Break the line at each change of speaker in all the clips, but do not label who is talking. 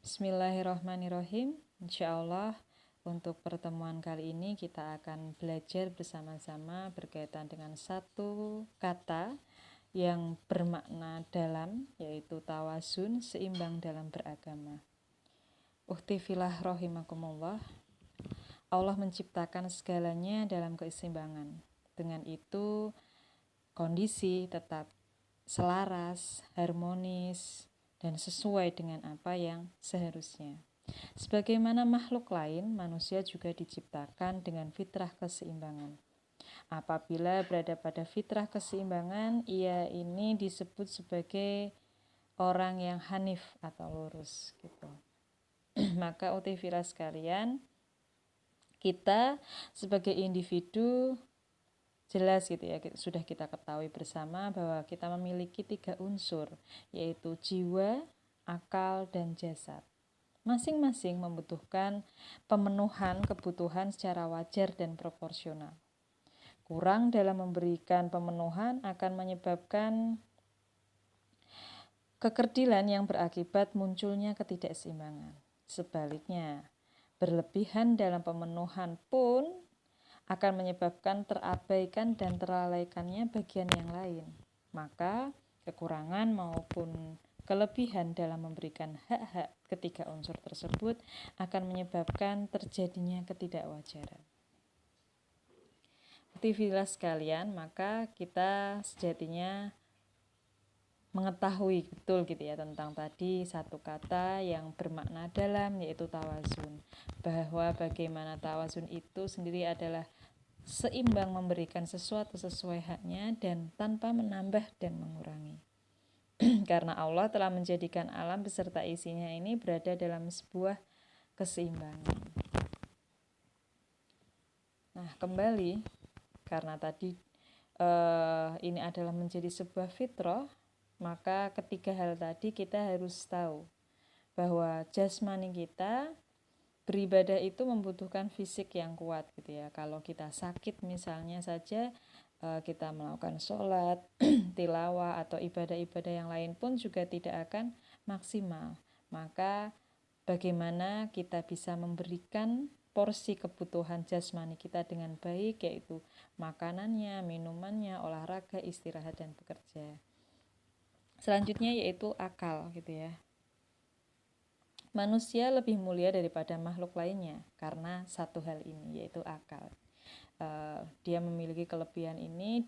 Bismillahirrahmanirrahim. Insya Allah untuk pertemuan kali ini kita akan belajar bersama-sama berkaitan dengan satu kata yang bermakna dalam, yaitu tawasun, seimbang dalam beragama. Ukhtifillah rahimakumullah. Allah menciptakan segalanya dalam keseimbangan. Dengan itu kondisi tetap selaras, harmonis, dan sesuai dengan apa yang seharusnya. Sebagaimana makhluk lain, manusia juga diciptakan dengan fitrah keseimbangan. Apabila berada pada fitrah keseimbangan, ia ini disebut sebagai orang yang hanif atau lurus gitu. Maka utifila sekalian, kita sebagai individu jelas gitu ya, sudah kita ketahui bersama bahwa kita memiliki 3 unsur, yaitu jiwa, akal, dan jasad. Masing-masing membutuhkan pemenuhan kebutuhan secara wajar dan proporsional. Kurang dalam memberikan pemenuhan akan menyebabkan kekerdilan yang berakibat munculnya ketidakseimbangan. Sebaliknya, berlebihan dalam pemenuhan pun akan menyebabkan terabaikan dan terlalaikannya bagian yang lain. Maka kekurangan maupun kelebihan dalam memberikan hak-hak ketiga unsur tersebut akan menyebabkan terjadinya ketidakwajaran. Aktivitas sekalian, maka kita sejatinya mengetahui betul gitu ya tentang tadi satu kata yang bermakna dalam, yaitu tawasun. Bahwa bagaimana tawasun itu sendiri adalah seimbang memberikan sesuatu sesuai haknya dan tanpa menambah dan mengurangi. Karena Allah telah menjadikan alam beserta isinya ini berada dalam sebuah keseimbangan. Nah, kembali karena tadi ini adalah menjadi sebuah fitrah, maka ketiga hal tadi kita harus tahu bahwa jasmani kita beribadah itu membutuhkan fisik yang kuat gitu ya. Kalau kita sakit misalnya saja, kita melakukan sholat, tilawah atau ibadah-ibadah yang lain pun juga tidak akan maksimal. Maka bagaimana kita bisa memberikan porsi kebutuhan jasmani kita dengan baik, yaitu makanannya, minumannya, olahraga, istirahat, dan bekerja. Selanjutnya yaitu akal gitu ya. Manusia lebih mulia daripada makhluk lainnya karena satu hal ini, yaitu akal. Dia memiliki kelebihan ini,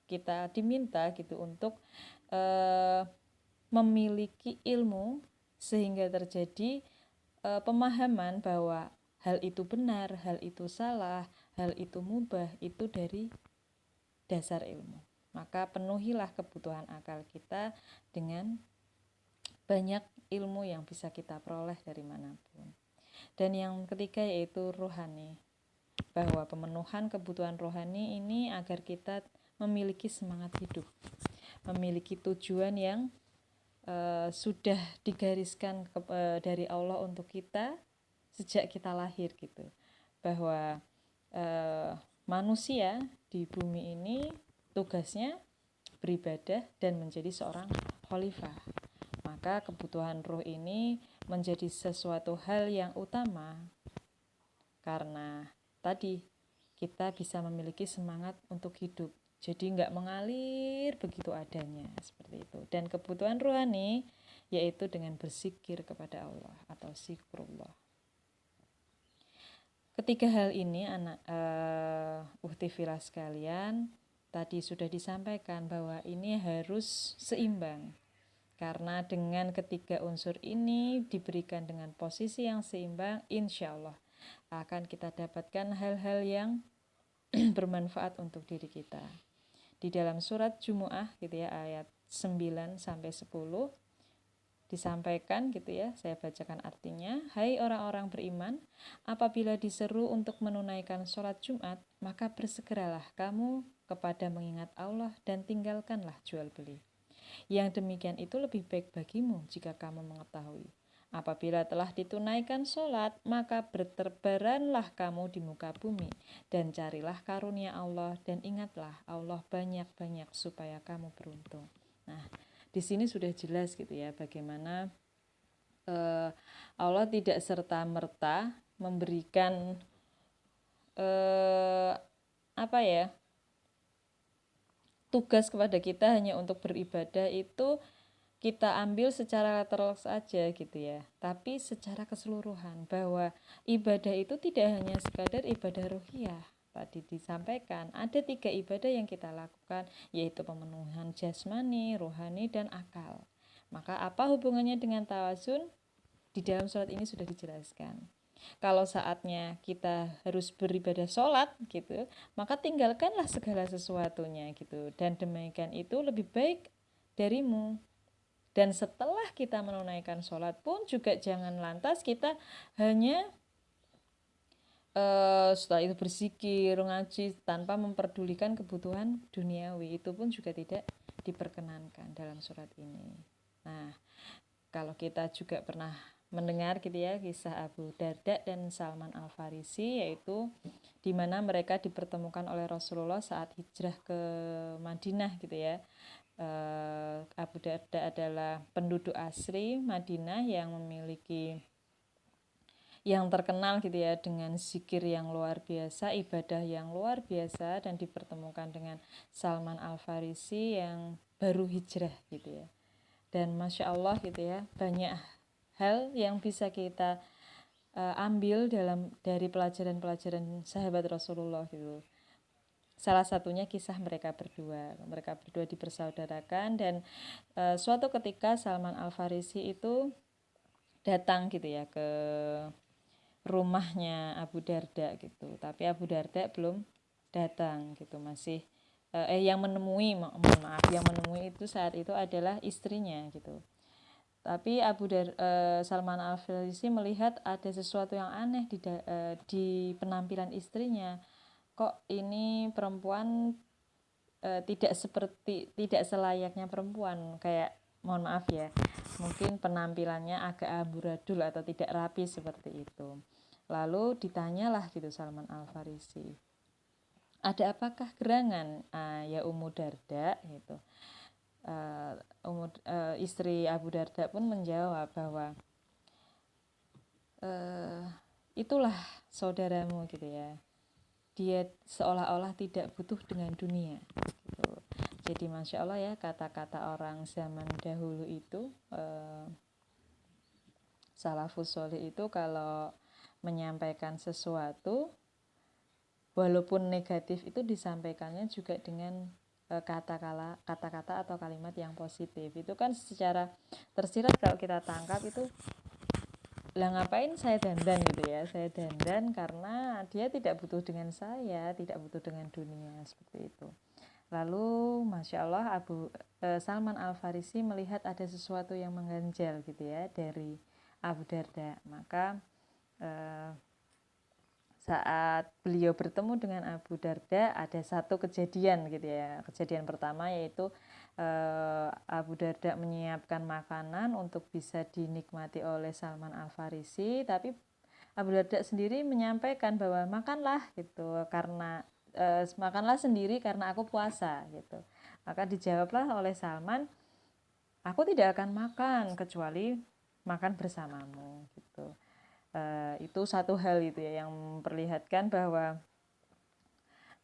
kita diminta gitu untuk memiliki ilmu sehingga terjadi pemahaman bahwa hal itu benar, hal itu salah, hal itu mubah, itu dari dasar ilmu. Maka penuhilah kebutuhan akal kita dengan banyak ilmu yang bisa kita peroleh dari manapun. Dan yang ketiga yaitu rohani, bahwa pemenuhan kebutuhan rohani ini agar kita memiliki semangat hidup, memiliki tujuan yang sudah digariskan dari Allah untuk kita sejak kita lahir gitu, bahwa manusia di bumi ini tugasnya beribadah dan menjadi seorang khalifah. Maka kebutuhan roh ini menjadi sesuatu hal yang utama karena tadi kita bisa memiliki semangat untuk hidup. Jadi nggak mengalir begitu adanya seperti itu. Dan kebutuhan rohani yaitu dengan berzikir kepada Allah atau zikrullah. Ketiga hal ini ukhtifillah sekalian, tadi sudah disampaikan bahwa ini harus seimbang. Karena dengan ketiga unsur ini diberikan dengan posisi yang seimbang, insya Allah akan kita dapatkan hal-hal yang bermanfaat untuk diri kita. Di dalam surat Jumu'ah gitu ya, ayat 9 sampai 10 disampaikan gitu ya, saya bacakan artinya. Hai orang-orang beriman, apabila diseru untuk menunaikan sholat Jumat, maka bersegeralah kamu kepada mengingat Allah dan tinggalkanlah jual beli. Yang demikian itu lebih baik bagimu jika kamu mengetahui. Apabila telah ditunaikan sholat, maka berterbaranlah kamu di muka bumi dan carilah karunia Allah dan ingatlah Allah banyak-banyak supaya kamu beruntung. Nah, di sini sudah jelas gitu ya bagaimana Allah tidak serta-merta memberikan tugas kepada kita hanya untuk beribadah itu kita ambil secara lateral saja gitu ya, tapi secara keseluruhan bahwa ibadah itu tidak hanya sekadar ibadah ruhiyah. Tadi disampaikan ada 3 ibadah yang kita lakukan, yaitu pemenuhan jasmani, rohani, dan akal. Maka apa hubungannya dengan tawasun? Di dalam surat ini sudah dijelaskan. Kalau saatnya kita harus beribadah sholat gitu, maka tinggalkanlah segala sesuatunya gitu, dan demikian itu lebih baik darimu. Dan setelah kita menunaikan sholat pun juga jangan lantas kita hanya setelah itu berzikir, ngaji tanpa memperdulikan kebutuhan duniawi. Itu pun juga tidak diperkenankan dalam surat ini. Nah, kalau kita juga pernah mendengar gitu ya kisah Abu Darda dan Salman Al-Farisi, yaitu di mana mereka dipertemukan oleh Rasulullah saat hijrah ke Madinah gitu ya. Abu Darda adalah penduduk asli Madinah yang terkenal gitu ya dengan zikir yang luar biasa, ibadah yang luar biasa, dan dipertemukan dengan Salman Al-Farisi yang baru hijrah gitu ya. Dan Masya Allah gitu ya, banyak hal yang bisa kita ambil dari pelajaran-pelajaran sahabat Rasulullah gitu. Salah satunya kisah mereka berdua dipersaudarakan, dan suatu ketika Salman Al-Farisi itu datang gitu ya ke rumahnya Abu Darda gitu, tapi Abu Darda belum datang gitu, masih yang menemui itu saat itu adalah istrinya gitu. Tapi Salman Al-Farisi melihat ada sesuatu yang aneh di penampilan istrinya. Kok ini perempuan tidak selayaknya perempuan, kayak mohon maaf ya, mungkin penampilannya agak amburadul atau tidak rapi seperti itu. Lalu ditanyalah gitu Salman Al-Farisi, ada apakah gerangan? Ya Ummu Darda gitu. Istri Abu Darda pun menjawab bahwa itulah saudaramu gitu ya, dia seolah-olah tidak butuh dengan dunia gitu. Jadi Masya Allah ya, kata-kata orang zaman dahulu itu, salafus sholih itu kalau menyampaikan sesuatu walaupun negatif itu disampaikannya juga dengan kata-kata atau kalimat yang positif. Itu kan secara tersirat kalau kita tangkap itu, lah ngapain saya dandan gitu ya, saya dandan karena dia tidak butuh dengan saya, tidak butuh dengan dunia, seperti itu. Lalu Masya Allah Salman Al-Farisi melihat ada sesuatu yang mengganjal gitu ya dari Abu Darda. Maka saat beliau bertemu dengan Abu Darda ada satu kejadian gitu ya. Kejadian pertama yaitu Abu Darda menyiapkan makanan untuk bisa dinikmati oleh Salman Al-Farisi, tapi Abu Darda sendiri menyampaikan bahwa makanlah gitu, karena makanlah sendiri karena aku puasa gitu. Maka dijawablah oleh Salman, aku tidak akan makan kecuali makan bersamamu gitu. Itu satu hal itu ya yang memperlihatkan bahwa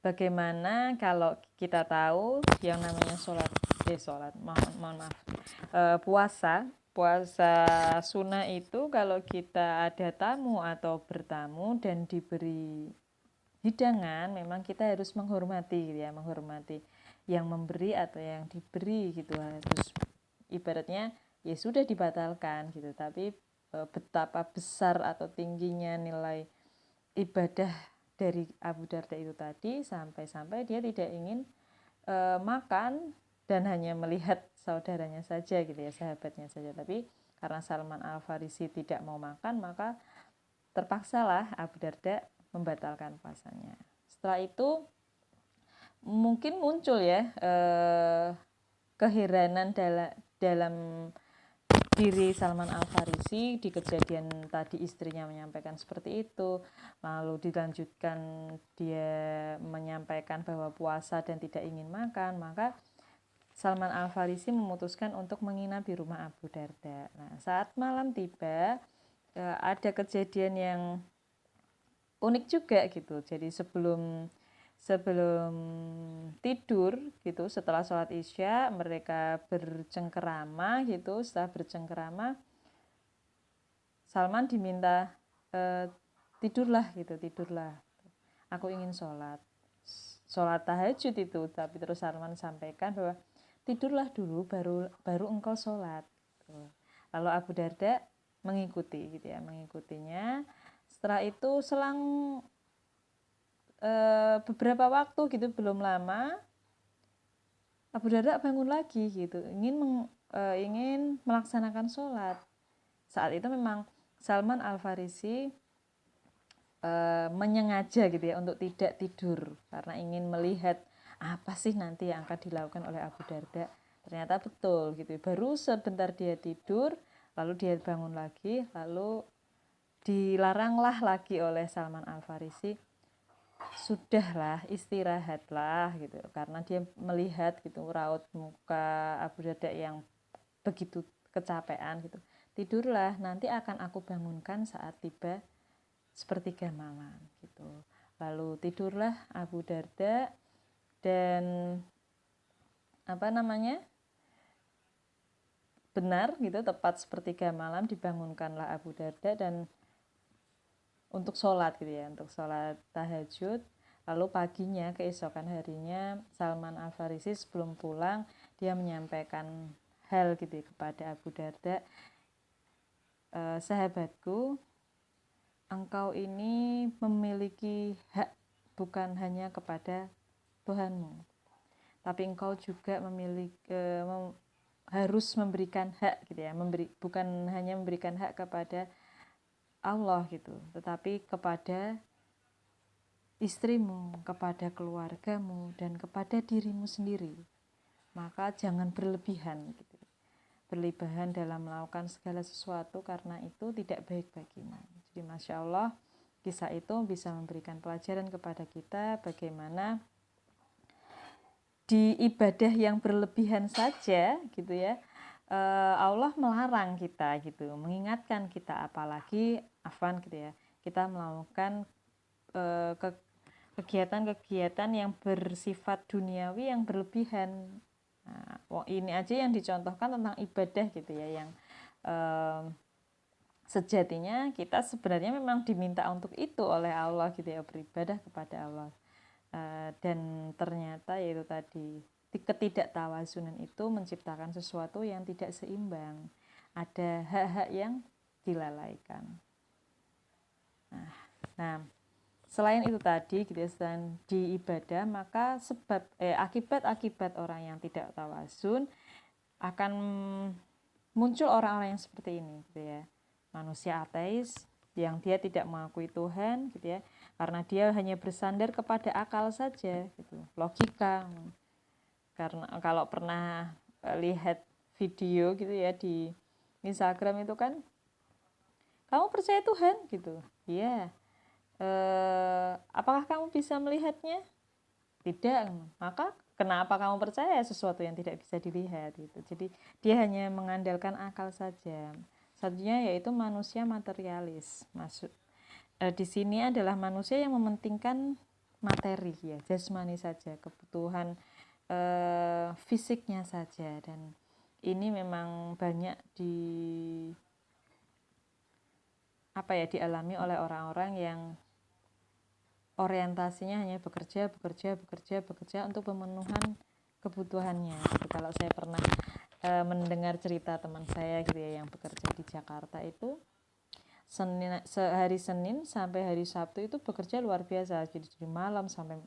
bagaimana kalau kita tahu yang namanya puasa sunnah itu, kalau kita ada tamu atau bertamu dan diberi hidangan, memang kita harus menghormati gitu ya, menghormati yang memberi atau yang diberi gitu. Harus ibaratnya ya sudah dibatalkan gitu, tapi betapa besar atau tingginya nilai ibadah dari Abu Darda itu tadi, sampai-sampai dia tidak ingin makan dan hanya melihat saudaranya saja gitu ya, sahabatnya saja. Tapi karena Salman Al-Farisi tidak mau makan, maka terpaksalah Abu Darda membatalkan puasanya. Setelah itu mungkin muncul ya keheranan dalam diri Salman Al-Farisi di kejadian tadi, istrinya menyampaikan seperti itu, lalu dilanjutkan dia menyampaikan bahwa puasa dan tidak ingin makan. Maka Salman Al-Farisi memutuskan untuk menginap di rumah Abu Darda. Nah, saat malam tiba, ada kejadian yang unik juga gitu. Jadi sebelum tidur gitu, setelah sholat isya mereka bercengkerama gitu. Setelah bercengkerama Salman diminta tidurlah gitu, tidurlah. Aku ingin sholat tahajud itu, tapi terus Salman sampaikan bahwa tidurlah dulu baru engkau sholat. Lalu Abu Darda mengikuti gitu ya, mengikutinya. Setelah itu selang beberapa waktu gitu, belum lama Abu Darda bangun lagi gitu, ingin melaksanakan sholat. Saat itu memang Salman Al-Farisi menyengaja gitu ya untuk tidak tidur karena ingin melihat apa sih nanti yang akan dilakukan oleh Abu Darda. Ternyata betul gitu. Baru sebentar dia tidur, lalu dia bangun lagi, lalu dilaranglah lagi oleh Salman Al-Farisi, sudahlah istirahatlah gitu, karena dia melihat gitu raut muka Abu Darda yang begitu kecapean gitu. Tidurlah, nanti akan aku bangunkan saat tiba sepertiga malam gitu. Lalu tidurlah Abu Darda dan benar gitu, tepat sepertiga malam dibangunkanlah Abu Darda dan untuk sholat gitu ya, untuk sholat tahajud. Lalu paginya, keesokan harinya, Salman Al-Farisi sebelum pulang dia menyampaikan hal gitu ya, kepada Abu Darda, sahabatku, engkau ini memiliki hak bukan hanya kepada Tuhanmu, tapi engkau juga harus memberikan hak gitu ya, bukan hanya memberikan hak kepada Allah gitu, tetapi kepada istrimu, kepada keluargamu, dan kepada dirimu sendiri. Maka jangan berlebihan gitu. Berlebihan dalam melakukan segala sesuatu, karena itu tidak baik bagimu. Jadi Masya Allah, kisah itu bisa memberikan pelajaran kepada kita bagaimana di ibadah yang berlebihan saja gitu ya, Allah melarang kita gitu, mengingatkan kita, apalagi gitu ya, kita melakukan kegiatan-kegiatan yang bersifat duniawi yang berlebihan. Nah, ini aja yang dicontohkan tentang ibadah gitu ya, yang sejatinya kita sebenarnya memang diminta untuk itu oleh Allah gitu ya, beribadah kepada Allah. Dan ternyata yaitu tadi, ketidaktawazunan itu menciptakan sesuatu yang tidak seimbang. Ada hak-hak yang dilalaikan. Nah, selain itu tadi gitu ya, selain di ibadah, maka akibat-akibat orang yang tidak tawazun akan muncul orang-orang yang seperti ini gitu ya. Manusia ateis yang dia tidak mengakui Tuhan gitu ya, karena dia hanya bersandar kepada akal saja gitu, logika. Karena kalau pernah lihat video gitu ya di Instagram itu kan, kamu percaya Tuhan gitu, iya, apakah kamu bisa melihatnya? Tidak. Maka kenapa kamu percaya sesuatu yang tidak bisa dilihat gitu? Jadi dia hanya mengandalkan akal saja. Satunya yaitu manusia materialis. Di sini adalah manusia yang mementingkan materi ya, jasmani saja, kebutuhan fisiknya saja, dan ini memang banyak dialami oleh orang-orang yang orientasinya hanya bekerja untuk pemenuhan kebutuhannya. Gitu. Kalau saya pernah mendengar cerita teman saya gitu ya, yang bekerja di Jakarta itu, hari Senin sampai hari Sabtu itu bekerja luar biasa. Jadi dari malam sampai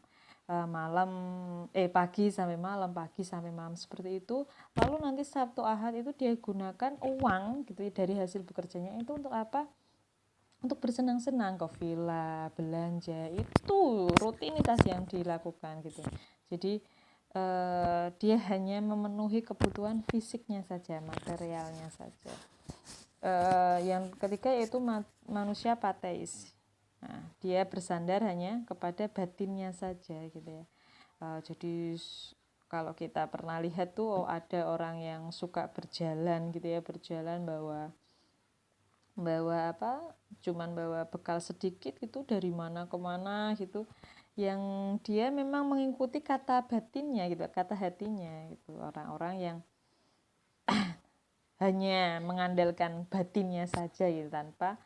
pagi sampai malam seperti itu. Lalu nanti Sabtu Ahad itu dia gunakan uang gitu ya, dari hasil bekerjanya itu untuk apa? Untuk bersenang-senang, ke villa, belanja, itu rutinitas yang dilakukan gitu. Jadi dia hanya memenuhi kebutuhan fisiknya saja, materialnya saja. Yang ketiga yaitu manusia pateis. Nah, dia bersandar hanya kepada batinnya saja gitu ya. Jadi kalau kita pernah lihat tuh ada orang yang suka berjalan gitu ya, berjalan bawa cuman bawa bekal sedikit itu dari mana ke mana gitu, yang dia memang mengikuti kata batinnya gitu, kata hatinya gitu. Orang-orang yang hanya mengandalkan batinnya saja gitu, tanpa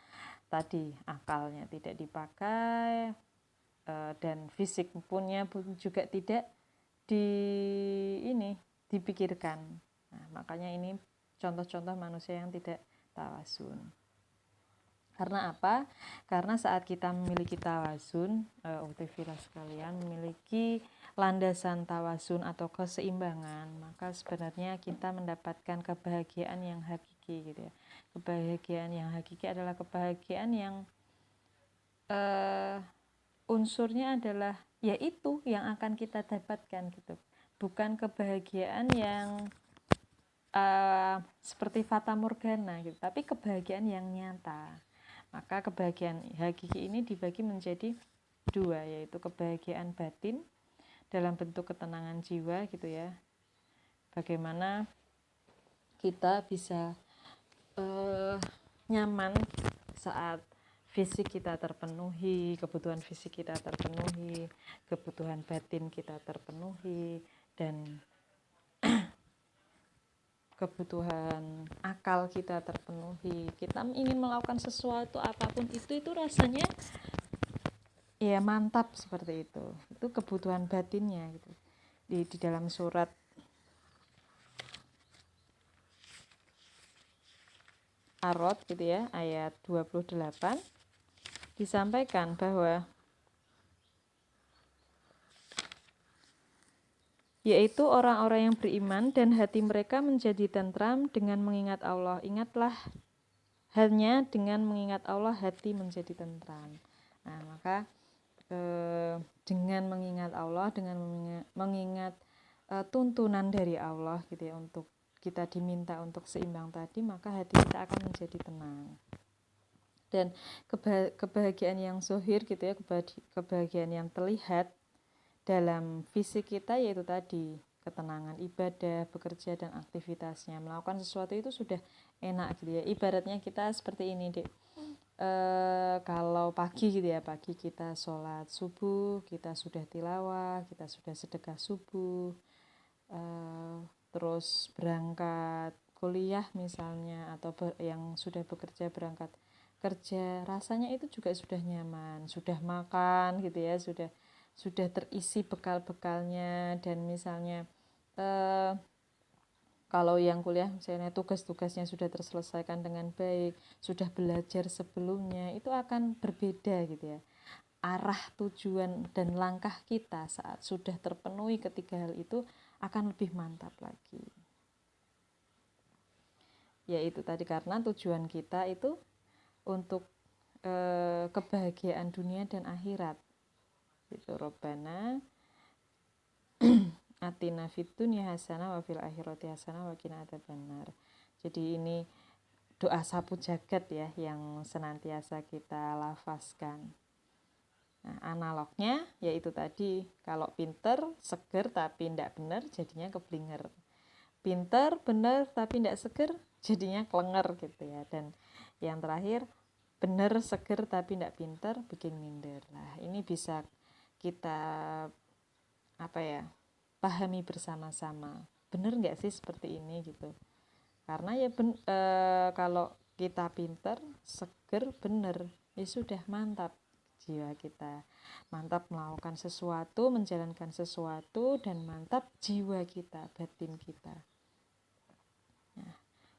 tadi akalnya tidak dipakai, dan fisik punnya pun juga tidak dipikirkan. Nah, makanya ini contoh-contoh manusia yang tidak tawasun. Karena apa? Karena saat kita memiliki tawasun, uktivitas sekalian, memiliki landasan tawasun atau keseimbangan, maka sebenarnya kita mendapatkan kebahagiaan yang hakiki gitu ya. Kebahagiaan yang hakiki adalah kebahagiaan yang unsurnya adalah yaitu yang akan kita dapatkan gitu. Bukan kebahagiaan yang seperti fata morgana gitu, tapi kebahagiaan yang nyata. Maka kebahagiaan hakiki ini dibagi menjadi dua, yaitu kebahagiaan batin dalam bentuk ketenangan jiwa gitu ya. Bagaimana kita bisa nyaman saat fisik kita terpenuhi, kebutuhan fisik kita terpenuhi, kebutuhan batin kita terpenuhi, dan kebutuhan akal kita terpenuhi. Kita ingin melakukan sesuatu apapun itu rasanya ya mantap seperti itu. Itu kebutuhan batinnya gitu. Di dalam surat Ar-Rod gitu ya, ayat 28 disampaikan bahwa yaitu orang-orang yang beriman dan hati mereka menjadi tentram dengan mengingat Allah. Ingatlah, hanya dengan mengingat Allah hati menjadi tentram. Nah, maka dengan mengingat Allah, dengan mengingat tuntunan dari Allah gitu ya, untuk kita diminta untuk seimbang tadi, maka hati kita akan menjadi tenang. Dan kebahagiaan yang zahir gitu ya, kebahagiaan yang terlihat dalam fisik kita yaitu tadi ketenangan ibadah, bekerja dan aktivitasnya, melakukan sesuatu itu sudah enak gitu ya. Ibaratnya kita seperti ini dek, kalau pagi gitu ya, pagi kita sholat subuh, kita sudah tilawah, kita sudah sedekah subuh, terus berangkat kuliah misalnya, atau yang sudah bekerja berangkat kerja, rasanya itu juga sudah nyaman, sudah makan gitu ya, sudah terisi bekal-bekalnya. Dan misalnya kalau yang kuliah misalnya tugas-tugasnya sudah terselesaikan dengan baik, sudah belajar sebelumnya, itu akan berbeda gitu ya. Arah tujuan dan langkah kita saat sudah terpenuhi ketiga hal itu akan lebih mantap lagi. Yaitu tadi karena tujuan kita itu untuk kebahagiaan dunia dan akhirat. Itu Robbana atina fid dunya hasanah wa fil akhirati hasanah wa qina adzabannar. Jadi ini doa sapu jagat ya yang senantiasa kita lafazkan. Nah, analognya yaitu tadi, kalau pinter, seger tapi tidak benar jadinya keblinger. Pinter, benar tapi tidak seger jadinya kelenger gitu ya. Dan yang terakhir, benar seger tapi tidak pinter bikin minder. Nah, ini bisa kita pahami bersama-sama. Benar nggak sih seperti ini gitu? Karena ya kalau kita pinter, seger, benar, ya sudah mantap jiwa kita, mantap melakukan sesuatu, menjalankan sesuatu, dan mantap jiwa kita, batin kita. Nah,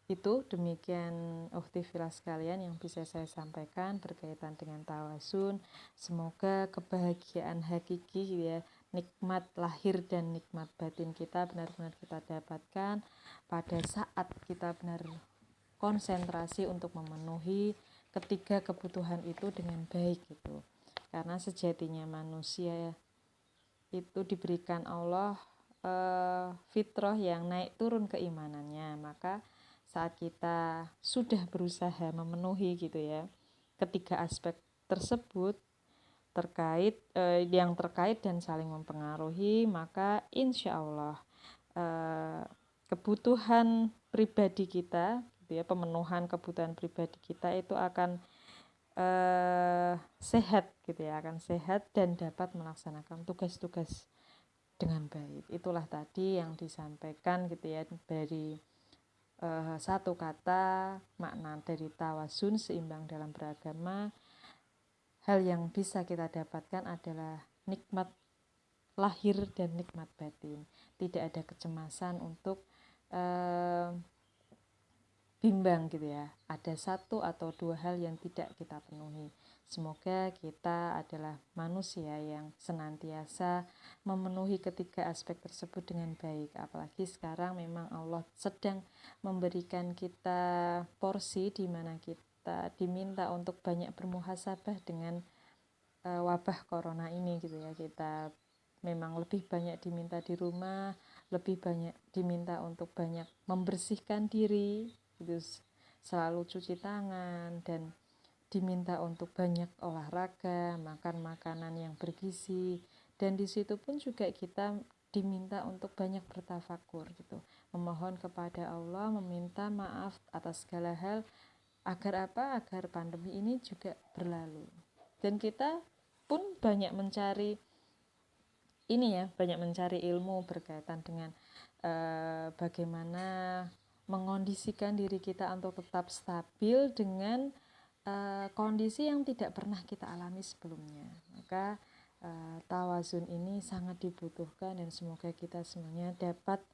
itu demikian uktivitas sekalian yang bisa saya sampaikan berkaitan dengan tawasun. Semoga kebahagiaan hakiki ya, nikmat lahir dan nikmat batin kita benar-benar kita dapatkan pada saat kita benar konsentrasi untuk memenuhi ketiga kebutuhan itu dengan baik gitu. Karena sejatinya manusia itu diberikan Allah fitrah yang naik turun keimanannya. Maka saat kita sudah berusaha memenuhi gitu ya ketiga aspek tersebut yang terkait dan saling mempengaruhi, maka insya Allah kebutuhan pribadi kita gitu ya, pemenuhan kebutuhan pribadi kita itu akan sehat gitu ya, akan sehat dan dapat melaksanakan tugas-tugas dengan baik. Itulah tadi yang disampaikan gitu ya dari satu kata makna dari tawasun, seimbang dalam beragama. Hal yang bisa kita dapatkan adalah nikmat lahir dan nikmat batin. Tidak ada kecemasan untuk bimbang gitu ya, ada satu atau dua hal yang tidak kita penuhi. Semoga kita adalah manusia yang senantiasa memenuhi ketiga aspek tersebut dengan baik. Apalagi sekarang memang Allah sedang memberikan kita porsi di mana kita diminta untuk banyak bermuhasabah dengan wabah corona ini gitu ya. Kita memang lebih banyak diminta di rumah, lebih banyak diminta untuk banyak membersihkan diri, gitu, selalu cuci tangan, dan diminta untuk banyak olahraga, makan makanan yang bergizi, dan di situ pun juga kita diminta untuk banyak bertafakur gitu, memohon kepada Allah, meminta maaf atas segala hal, agar apa? Agar pandemi ini juga berlalu. Dan kita pun banyak mencari banyak mencari ilmu berkaitan dengan bagaimana mengondisikan diri kita untuk tetap stabil dengan kondisi yang tidak pernah kita alami sebelumnya. Maka tawazun ini sangat dibutuhkan, dan semoga kita semuanya dapat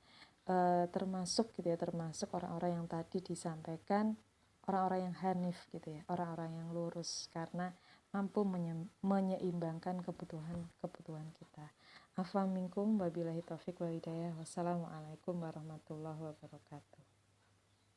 termasuk orang-orang yang tadi disampaikan, orang-orang yang hanif gitu ya, orang-orang yang lurus, karena mampu menyeimbangkan kebutuhan kita. Afa minkum wabillahi taufik wal hidayah. Wassalamualaikum warahmatullahi wabarakatuh.